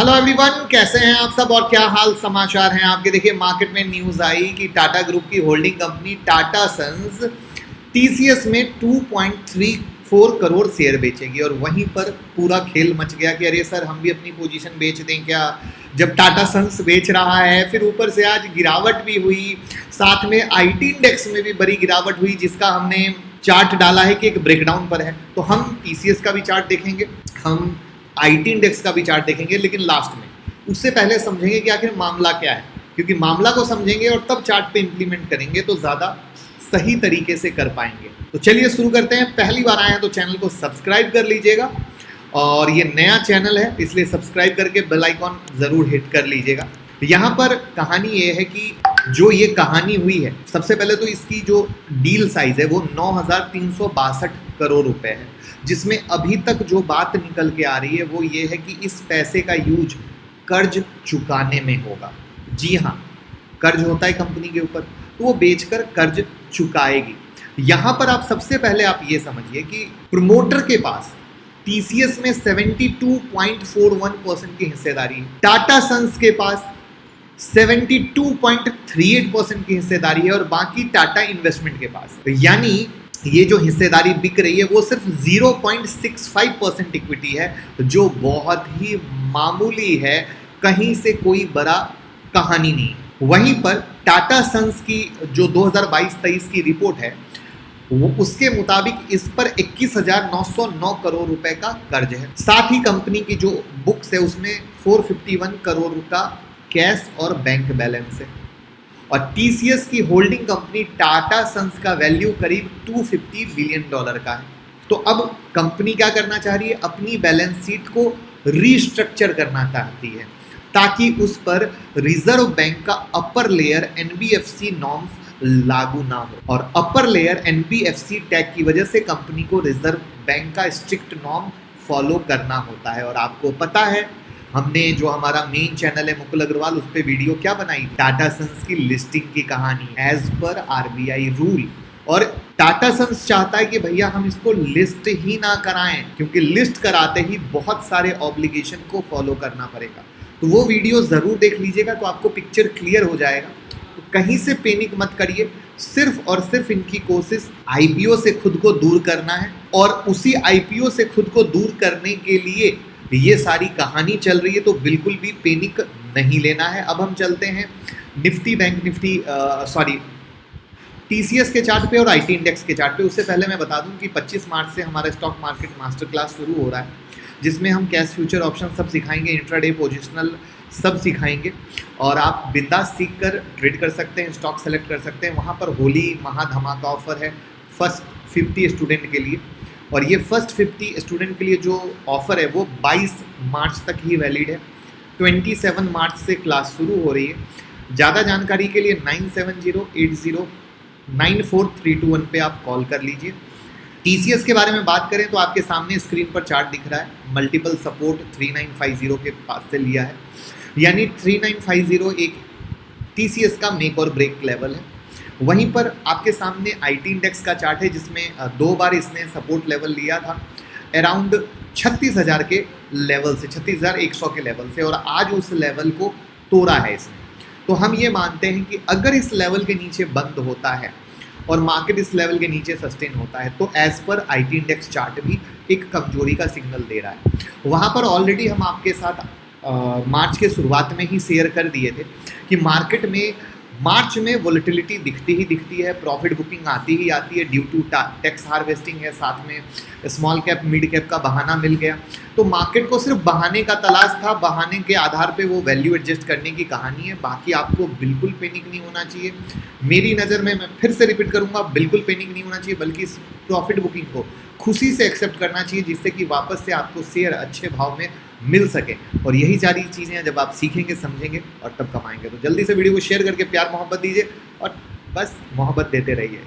Hello everyone, कैसे हैं आप सब और क्या हाल समाचार हैं आपके। देखिए, मार्केट में न्यूज़ आई कि टाटा ग्रुप की holding company Tata Sons TCS में 2.34 करोड़ शेयर बेचेगी और वहीं पर पूरा खेल मच गया कि अरे सर, हम भी अपनी पोजीशन बेच दें क्या, जब टाटा सन्स बेच रहा है। फिर ऊपर से आज गिरावट भी हुई, साथ में आईटी इंडेक्स में भी बड़ी गिरावट हुई, जिसका हमने चार्ट डाला है कि एक ब्रेकडाउन पर है। तो हम टीसीएस का भी चार्ट देखेंगे, हम आईटी इंडेक्स का भी चार्ट देखेंगे, लेकिन लास्ट में उससे पहले समझेंगे कि आखिर मामला क्या है, क्योंकि मामला को समझेंगे और तब चार्ट पे इंप्लीमेंट करेंगे तो ज़्यादा सही तरीके से कर पाएंगे। तो चलिए शुरू करते हैं। पहली बार आए हैं तो चैनल को सब्सक्राइब कर लीजिएगा, और ये नया चैनल है इसलिए सब्सक्राइब करके बेल आइकॉन ज़रूर हिट कर लीजिएगा। यहाँ पर कहानी ये है कि जो ये कहानी हुई है, सबसे पहले तो इसकी जो डील साइज है वो 9,362 करोड़ रुपए है, जिसमें अभी तक जो बात निकल के आ रही है वो ये है कि इस पैसे का यूज कर्ज चुकाने में होगा। जी हाँ, कर्ज होता है कंपनी के ऊपर, तो वो बेचकर कर्ज चुकाएगी। यहाँ पर आप सबसे पहले आप ये समझिए कि प्रमोटर के पास टीसीएस में 72.41% की हिस्सेदारी है, टाटा सन्स के पास 72.38% की हिस्सेदारी है और बाकी टाटा इन्वेस्टमेंट के पास। यानी ये जो हिस्सेदारी बिक रही है वो सिर्फ 0.65% इक्विटी है, जो बहुत ही मामूली है, कहीं से कोई बड़ा कहानी नहीं। वहीं पर टाटा सन्स की जो 2022-23 की रिपोर्ट है वो उसके मुताबिक इस पर 21,909 करोड़ रुपए का कर्ज है। साथ ही कंपनी की जो बुक्स है उसमें 451 करोड़ का कैश और बैंक बैलेंस है, और टीसीएस की होल्डिंग कंपनी टाटा सन्स का वैल्यू करीब $250 बिलियन का है। तो अब कंपनी क्या करना चाह रही है, अपनी बैलेंस शीट को रीस्ट्रक्चर करना चाहती है ताकि उस पर रिजर्व बैंक का अपर लेयर एनबीएफसी नॉर्म्स लागू ना हो, और अपर लेयर एनबीएफसी टैग की वजह से कंपनी को रिजर्व बैंक का स्ट्रिक्ट नॉर्म फॉलो करना होता है। और आपको पता है, हमने जो हमारा मेन चैनल है मुकुल अग्रवाल, उस पर वीडियो क्या बनाई, टाटा सन्स की लिस्टिंग की कहानी एज पर आरबीआई रूल। और टाटा सन्स चाहता है कि भैया हम इसको लिस्ट ही ना कराएं, क्योंकि लिस्ट कराते ही बहुत सारे ऑब्लिगेशन को फॉलो करना पड़ेगा। तो वो वीडियो ज़रूर देख लीजिएगा तो आपको पिक्चर क्लियर हो जाएगा। तो कहीं से पैनिक मत करिए, सिर्फ और सिर्फ इनकी कोशिश आईपीओ से खुद को दूर करना है, और उसी आईपीओ से खुद को दूर करने के लिए ये सारी कहानी चल रही है। तो बिल्कुल भी पैनिक नहीं लेना है। अब हम चलते हैं निफ्टी बैंक निफ्टी टीसीएस के चार्ट पे और आईटी इंडेक्स के चार्ट पे। उससे पहले मैं बता दूं कि 25 मार्च से हमारा स्टॉक मार्केट मास्टर क्लास शुरू हो रहा है, जिसमें हम कैश फ्यूचर ऑप्शन सब सिखाएंगे, इंट्राडे पोजिशनल सब सिखाएंगे, और आप बिंदास सीख कर ट्रेड कर सकते हैं, स्टॉक सेलेक्ट कर सकते हैं। वहाँ पर होली महाधमाका ऑफर है फर्स्ट 50 स्टूडेंट के लिए, और ये फर्स्ट 50 स्टूडेंट के लिए जो ऑफ़र है वो 22 मार्च तक ही वैलिड है। 27 मार्च से क्लास शुरू हो रही है। ज़्यादा जानकारी के लिए 9708094321 पे आप कॉल कर लीजिए। टीसीएस के बारे में बात करें तो आपके सामने स्क्रीन पर चार्ट दिख रहा है, मल्टीपल सपोर्ट 3950 के पास से लिया है, यानी 3950 एक टीसीएस का मेक और ब्रेक लेवल है। वहीं पर आपके सामने आईटी इंडेक्स का चार्ट है, जिसमें 2 बार इसने सपोर्ट लेवल लिया था अराउंड 36,000 के लेवल से, 36,100 के लेवल से, और आज उस लेवल को तोड़ा है इसने। तो हम ये मानते हैं कि अगर इस लेवल के नीचे बंद होता है और मार्केट इस लेवल के नीचे सस्टेन होता है तो as per IT index chart भी एक कमजोरी का सिग्नल दे रहा है। वहाँ पर ऑलरेडी हम आपके साथ मार्च के शुरुआत में ही शेयर कर दिए थे कि मार्केट में मार्च में वोलेटिलिटी दिखती ही दिखती है, प्रॉफिट बुकिंग आती ही आती है, ड्यू टू टैक्स हार्वेस्टिंग है, साथ में स्मॉल कैप मिड कैप का बहाना मिल गया। तो मार्केट को सिर्फ बहाने का तलाश था, बहाने के आधार पे वो वैल्यू एडजस्ट करने की कहानी है। बाकी आपको बिल्कुल पैनिक नहीं होना चाहिए। मेरी नज़र में, मैं फिर से रिपीट करूँगा, बिल्कुल पैनिक नहीं होना चाहिए, बल्कि इस प्रॉफिट बुकिंग को खुशी से एक्सेप्ट करना चाहिए, जिससे कि वापस से आपको शेयर अच्छे भाव में मिल सके। और यही सारी चीज़ें हैं जब आप सीखेंगे, समझेंगे और तब कमाएंगे। तो जल्दी से वीडियो को शेयर करके प्यार मोहब्बत दीजिए और बस मोहब्बत देते रहिए।